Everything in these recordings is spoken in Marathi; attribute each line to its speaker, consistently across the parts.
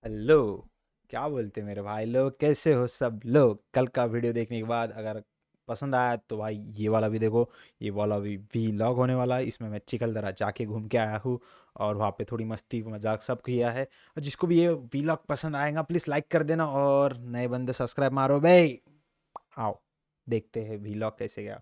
Speaker 1: हेलो। क्या बोलते मेरे भाई लोग, कैसे हो सब लोग? कल का वीडियो देखने के बाद अगर पसंद आया तो भाई ये वाला भी देखो। ये वाला भी व्लॉग होने वाला है, इसमें मैं चिखलदरा जाके घूम के आया हूँ और वहाँ पे थोड़ी मस्ती मजाक सब किया है। और जिसको भी ये व्लॉग पसंद आएगा प्लीज़ लाइक कर देना और नए बंदे सब्सक्राइब मारो भाई। आओ देखते हैं व्लॉग कैसे गया।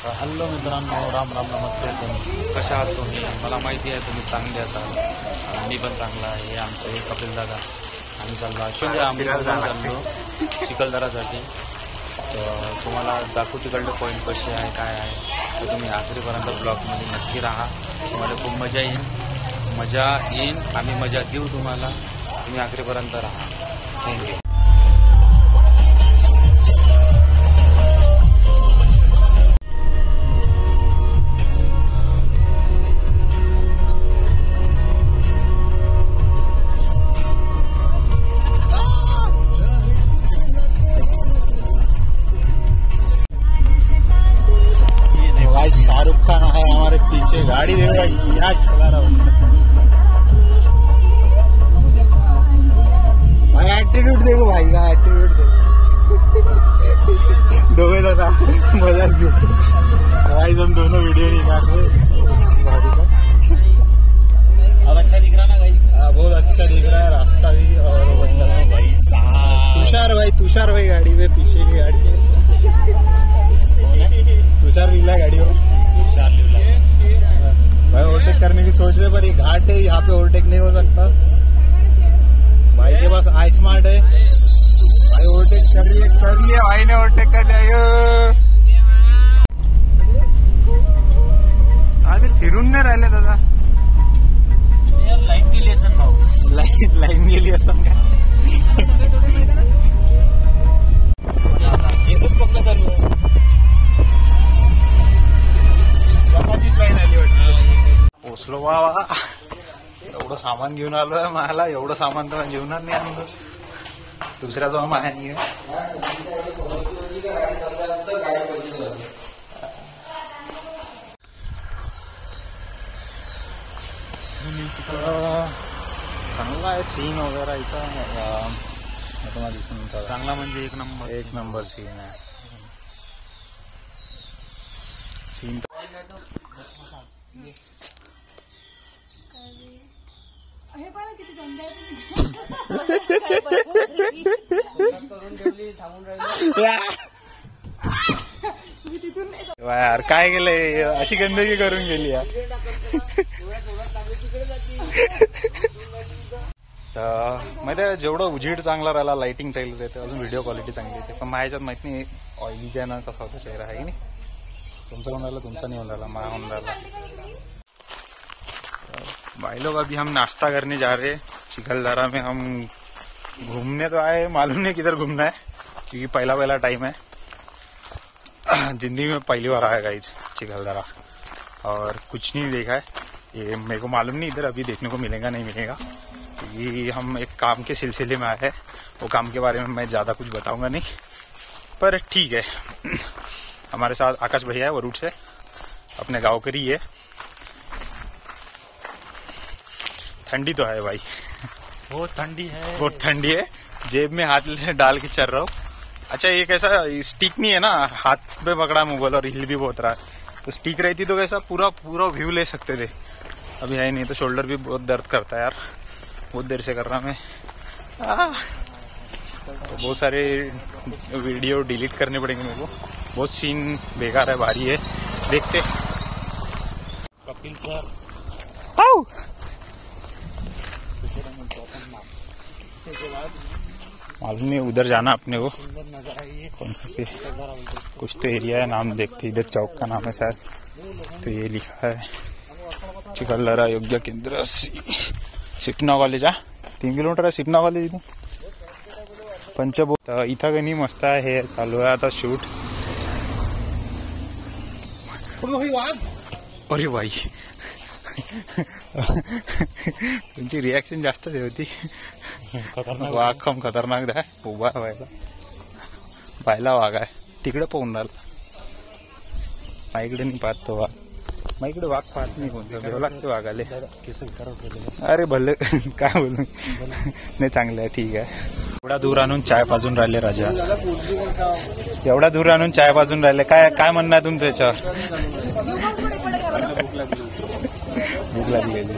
Speaker 2: हॅलो मित्रांनो, राम राम, नमस्ते. तुम्ही कशा आहात? तुम्ही मला माहिती आहे तुम्ही चांगले असाल. मी पण चांगला आहे. हे आमचं हे कपिल दादा आम्ही चाललो ॲक्च्युली आम्ही चाललो चिखलदरासाठी. तर तुम्हाला दाखवू तिकडले पॉईंट कसे आहे काय आहे. तर तुम्ही आखरीपर्यंत ब्लॉगमध्ये नक्की राहा. तुम्हाला खूप मजा येईल. आम्ही मजा देऊ तुम्हाला. तुम्ही आखरीपर्यंत राहा. थँक्यू. शाहरुख खान है हमारे पीछे. गाड़ी देखो भाई, क्या चला रहा हूँ भाई. एटीट्यूड देखो भाई का, एटीट्यूड देखो. डोबे दादा मजा भाई. हम दोनों वीडियो निकाल रहे गाड़ी का. अब अच्छा दिख रहा ना भाई? बहुत अच्छा दिख रहा है रास्ता भी. और भाई तुषार भाई गाड़ी में, पीछे की गाड़ी में तुषार लीला गाड़ी हो. भाई ओवरटेक करने की सोच रहे, पर ये घाट है, यहाँ पे ओवरटेक नहीं हो सकता. भाई के पास आई स्मार्ट है. भाई ओवरटेक कर लिया भाई ने ओवरटेक कर लिया. आधी फिरून नाही राहिले दादा. लाईन गेली असं भाऊ. लाईन गेली असं काय? पक्का चालू आहे. पोचलो बाबा. एवढं सामान घेऊन आलोय. मला एवढं सामान तर जेवणार नाही आणलं. दुसऱ्याचा माया नाही आहे. चांगला आहे सीन वगैरे इथं. असं मला दिसून चांगला म्हणजे एक नंबर सीन आहे. सीन
Speaker 3: हे पण किती गंदा
Speaker 2: यार काय केलंय, अशी गंदगी करून गेली यार. माहिती जेवढं उजेड चांगला राहिला, लाइटिंग चांगली येते, अजून व्हिडिओ क्वालिटी चांगली येते. पण माझ्याच्यात माहित नाही ऑइलीच्या ना कसा होता चेहरा आहे की नाही. तुमचा होऊन राहिला, तुमचा नहीं होऊन राहिला, माझा होऊन राहिला. भाई लोग अभी हम नाश्ता करने जा रहे हैं चिखलदरा में. हम घूमने तो आए, मालूम नहीं किधर घूमना है क्योंकि पहला टाइम है. जिंदगी में पहली बार आया गाइस चिखलदरा और कुछ नहीं देखा है. ये मेरे को मालूम नहीं इधर अभी देखने को मिलेगा नहीं मिलेगा, क्योंकि हम एक काम के सिलसिले में आए हैं. वो काम के बारे में मैं ज़्यादा कुछ बताऊंगा नहीं, पर ठीक है. हमारे साथ आकाश भैया है, वो रूट से अपने गाँव के ही है. ठंडी तो है भाई, बहुत ठंडी है. जेब में हाथ डाल के चल रहा हूँ. अच्छा ये कैसा स्टिक नहीं है ना, हाथ पे पकड़ा मोबाइल और हिल भी बहुत रहा है. तो स्टिक रहती तो कैसा पूरा व्यू ले सकते थे. अभी है नहीं, तो शोल्डर भी बहुत दर्द करता है यार. बहुत देर से कर रहा मैं. बहुत सारे वीडियो डिलीट करने पड़ेंगे मेरे को. बहुत सीन बेकार है, भारी है. देखते कपिल सर. मालूम नहीं उधर जाना अपने को. कौन सा कुछ तो एरिया है, नाम देखते. इधर चौक का नाम है शायद. तो ये लिखा है चिखलदरा योग्य केंद्र सिपना कॉलेज. 3 किलोमीटर आहे सिपना कॉलेज इथून. पंचबोध इथं कधी मस्त आहे. हे चालू आहे आता शूट. अरे भाई तुमची रिॲक्शन जास्तच होती. वाघ कम खतरनाक आहे. उभा व्हायला वाघ आहे तिकडे पाहून राहिला. इकडे नाही पाहत तो वाघ.
Speaker 1: मग इकडे वाघ पाहत नाही कोणतं भेव लागते वाघाले. अरे भले काय बोलू नाही चांगलं आहे ठीक आहे. एवढा दूर आणून चाय पाजून राहिले राजा, एवढा दूर आणून चाय पाजून राहिले. काय काय म्हणणं आहे तुमचं याच्यावर? भूक लागलेली.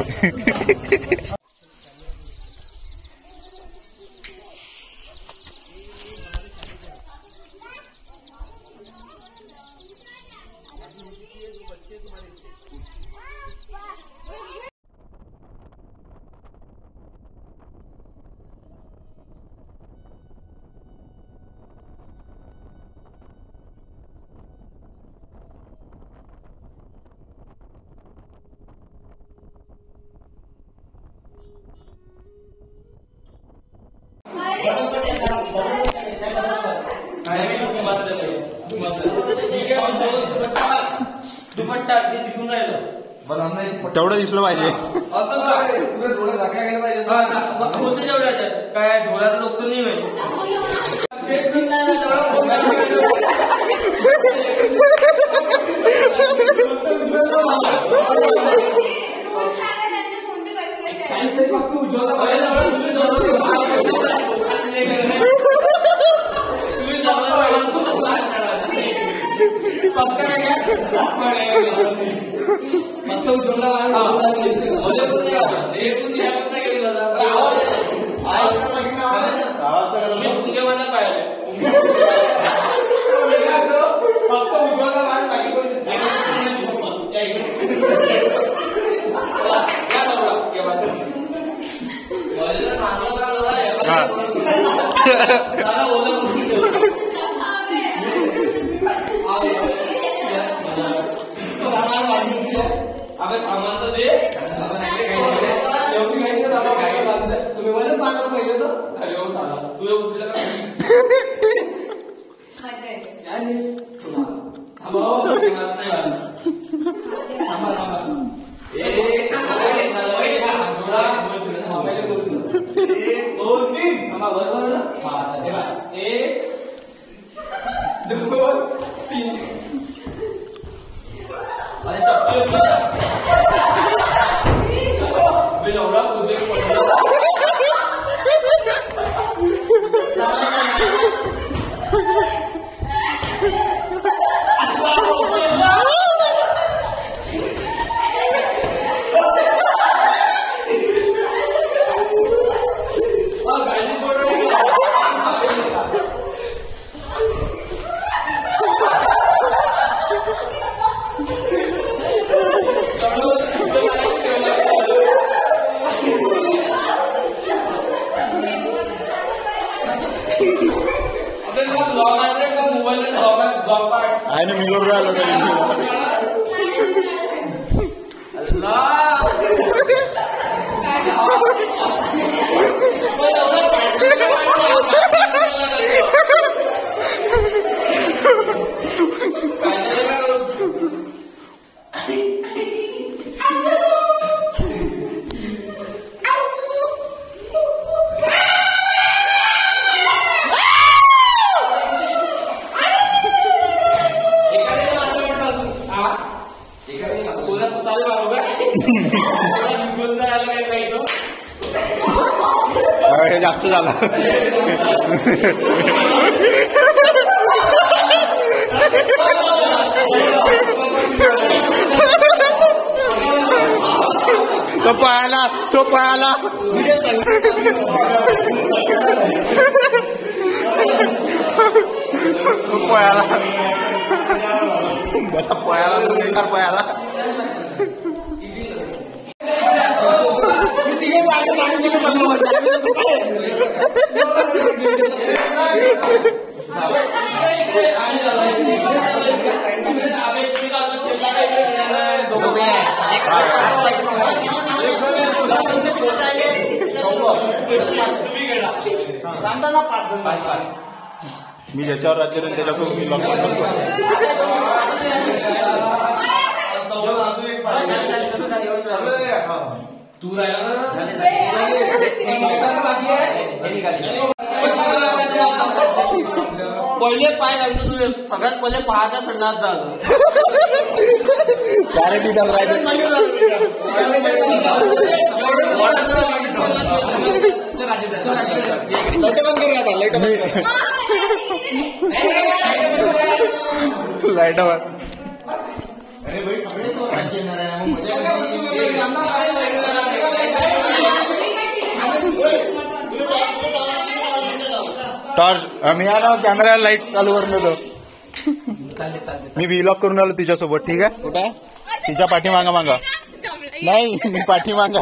Speaker 1: तेवढं दिसलं पाहिजे.
Speaker 4: डोळा दाखवा गेला पाहिजे. कोणते तेवढ्या काय डोळ्याचं लोक तर नाही
Speaker 1: जास्त झाला. तो पळाला, तो पळाला. तो पळाला, पळाला पळाला. मी ज्याच्यावर राज्य त्याच्यासोबत मी लॉक करतो.
Speaker 4: तू राहिला ना पहिले पाय घालतो तुम्ही सगळ्यात पहिले पाहायचा संडास झालं
Speaker 1: क्लॅरिटी चालू राहते. लाईट टॉर्च मी आला कॅमेरा लाईट चालू करून देतो. मी व्लॉग करून आलो तिच्यासोबत. ठीक आहे कुठे तिच्या पाठीमागा मागा नाही मी पाठीमागा.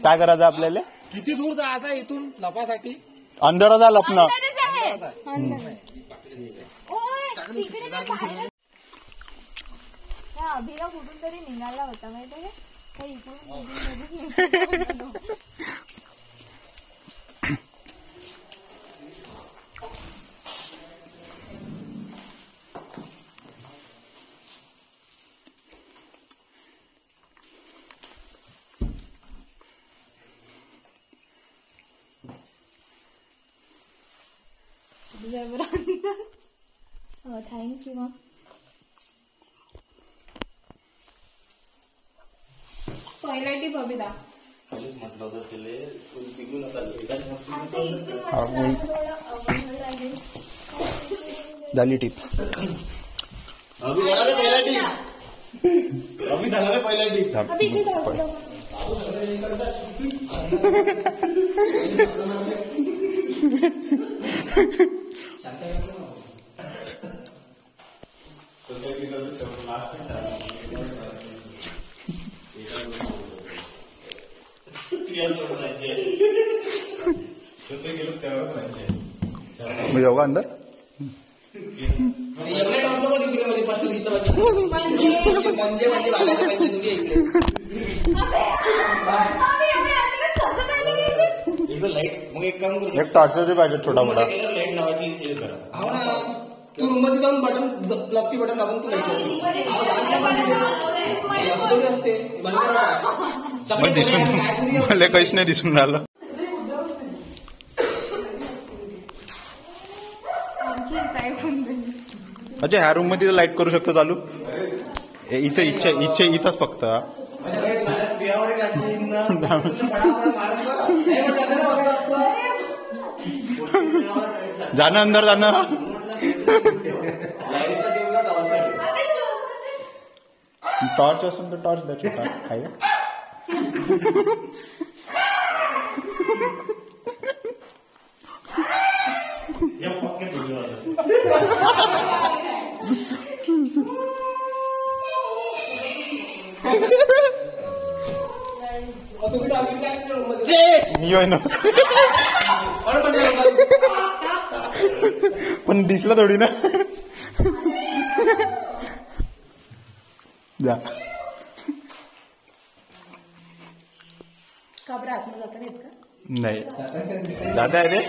Speaker 1: काय करायचं आपल्याला
Speaker 5: किती दूर जायचं इथून लपासाठी
Speaker 1: अंदर जा लपणं.
Speaker 6: अभिला कुठून तरी निघाला होता माहिती आहे का इकडून थँक्यू मग. पहिला टीप बबिता
Speaker 1: झाली टीप. मी जाऊ का अंदर. एक टॉर्चर पाहिजे छोटा मोठा.
Speaker 4: तू रूम मध्ये जाऊन बटन प्लगची बटन दाबून तू लाईट असते.
Speaker 1: दिसून मला काहीच नाही दिसून राहिलं. अच्छा ह्या रूम मध्ये लाईट करू शकतो चालू. इथे इच्छे इथंच फक्त जाणं अंदर जाणं. टॉर्च असून तर टॉर्च द्या छोटा काय. पण दिसलं थोडी ना. जा नाही दादा आहे रे.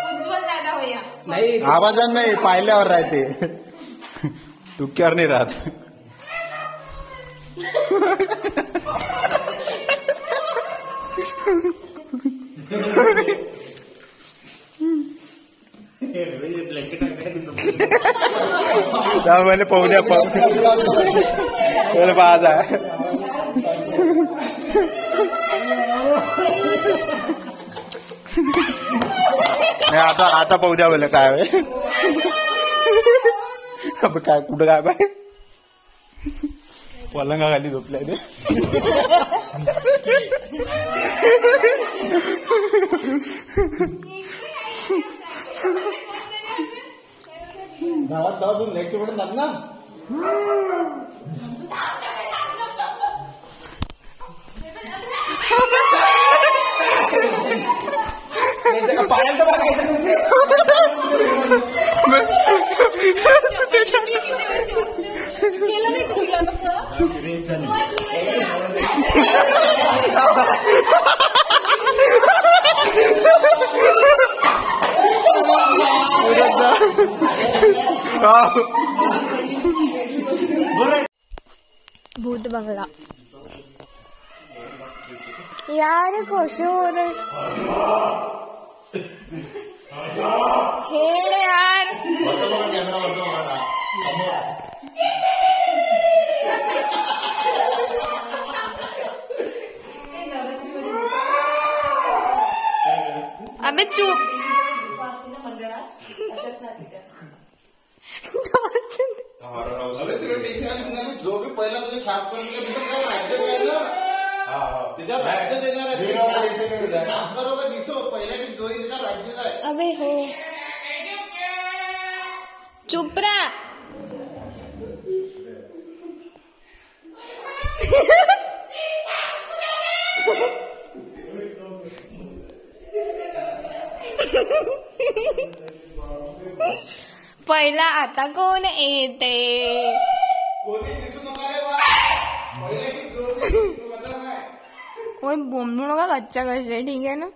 Speaker 6: उज्ज्वल दादा होया.
Speaker 1: आवाजात नाही पाहिल्यावर राहते. तुक्यावर नाही राहत. मैंने पहुंचा मेरे पास आया. आता आता पहुंचा बोले काय अब काय कुठं काय बाय पलंगाखाली झोपलाय ते. गावात जाऊ तू लेट पडून जात ना. पाण्याचं
Speaker 3: केलं नाही तुम्ही तसं?
Speaker 6: भूत बंगला यार कशोर हे यार अबे चुप
Speaker 5: जो भी पहिला तुझे छाप करून राज्य जाईल ना त्याच्यावर राज्य देणार आहे छाप बरोबर दिसो पहिल्या जो त्याच्या राज्य जाय
Speaker 6: अबे हो चुप रा पहिला आता कोण येते
Speaker 5: कोणी दिसू नका रे बा पहिल्या जो काय
Speaker 6: कोई बोंबलू नका कच्चा कसे ठीक आहे ना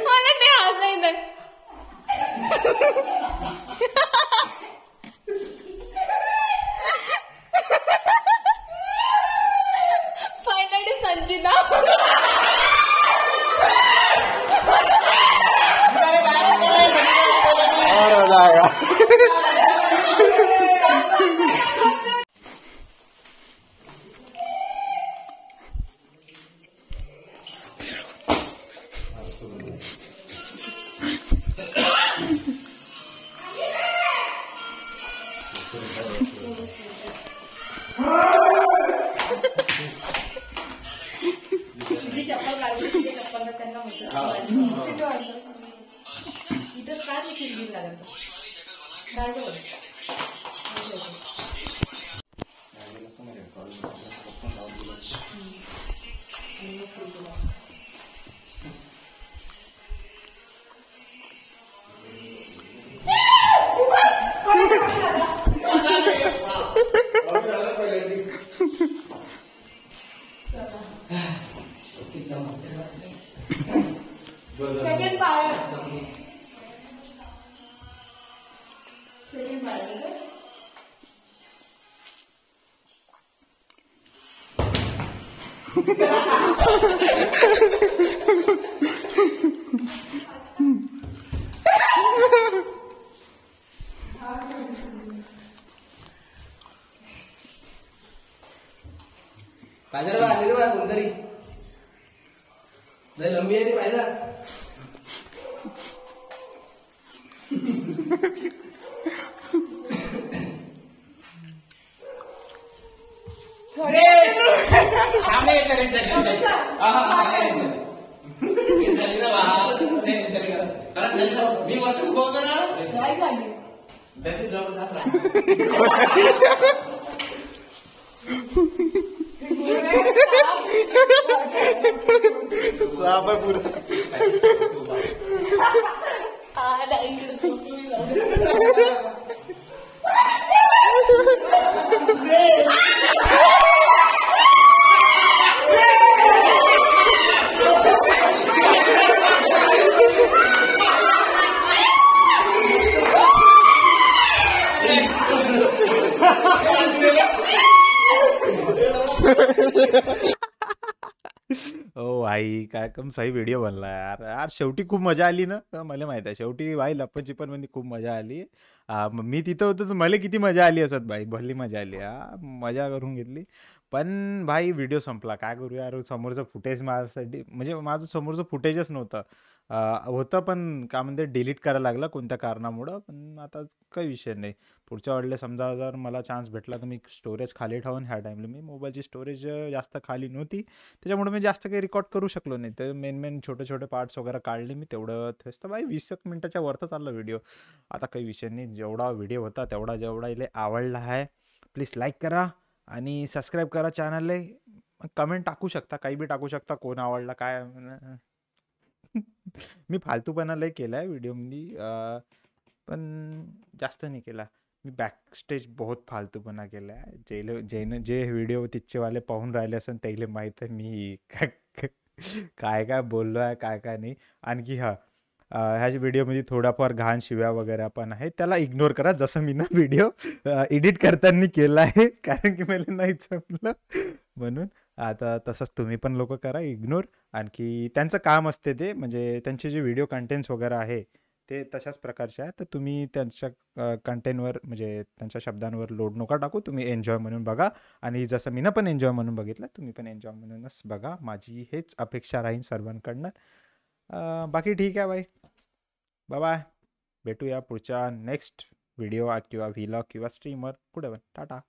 Speaker 6: मला ते हसायचं फायनली संचिता
Speaker 3: चप्पल काढली तिथे चप्पल त्यांना होतं इथं स्टार्ट चिरली लागत सेकंड पायर
Speaker 4: पाहिजे बा आले रे बा कोणतरी लय लंबी आहे ती पाहिजे मी वरती उभं होतो ना
Speaker 3: काय झाली
Speaker 4: त्याची जबरदस्त
Speaker 5: साप आहे पुरा
Speaker 1: ओ भाई काय कम सही व्हिडिओ बनला यार यार शेवटी खूप मजा आली ना मला माहित आहे शेवटी भाई लप्पन चिप्पन मध्ये खूप मजा आली मी तिथं होतो तर मला किती मजा आली असत भाई भली मजा आली मजा करून घेतली पण भाई व्हिडिओ संपला काय करू यार समोरचं फुटेज माझ्यासाठी म्हणजे माझं समोरचं फुटेजच नव्हतं होतं पण काय म्हणते डिलीट करायला लागला कोणत्या कारणामुळं पण आता काही विषय नाही पुढच्या वेळेला समजा जर मला चान्स भेटला तर मी स्टोरेज खाली ठेवून ह्या टाईमला मी मोबाईलची स्टोरेज जास्त खाली नव्हती त्याच्यामुळे मी जास्त काही रेकॉर्ड करू शकलो नाही तर मेन छोटे छोटे पार्ट्स वगैरे काढले मी तेवढं तेच तर भाई 20 मिनिटाच्या वरतं चाललं व्हिडिओ आता काही विषय नाही जेवढा व्हिडिओ होता जेवढा इले आवडला आहे प्लीज लाईक करा आणि सबस्क्राईब करा चॅनलला कमेंट टाकू शकता, काही बी टाकू शकता, कोण आवडला काय. मी फालतूपणा लय केलाय व्हिडिओमध्ये, पण जास्त नाही केला. मी बॅकस्टेज बहुत फालतूपणा केलाय. जे व्हिडिओ तिथचेवाले पाहून राहिले असेल त्याला माहीत आहे मी काय काय बोललो आहे, काय काय नाही. आणखी ह्या व्हिडिओमध्ये थोडाफार घाण शिव्या वगैरे पण आहे, त्याला इग्नोर करा, जसं मी ना व्हिडिओ एडिट करताना केला आहे, कारण की मला नाही जमलं म्हणून. आता तसंच तुम्ही पण लोक करा इग्नोर. आणखी त्यांचं काम असते ते, म्हणजे त्यांचे जे व्हिडिओ कंटेंट्स वगैरे आहे ते तशाच प्रकारचे आहे, तर तुम्ही त्यांच्या कंटेंटवर म्हणजे त्यांच्या शब्दांवर लोड नका टाकू. तुम्ही एन्जॉय म्हणून बघा, आणि जसं मी ना पण एन्जॉय म्हणून बघितलं, तुम्ही पण एन्जॉय म्हणूनच बघा. माझी हेच अपेक्षा राहील सर्वांकडनं. बाकी ठीक आहे बाई, बाय. भेटूया पुढच्या नेक्स्ट व्हिडिओ किंवा व्लॉग किंवा स्ट्रीमवर. कुठे पण टाटा.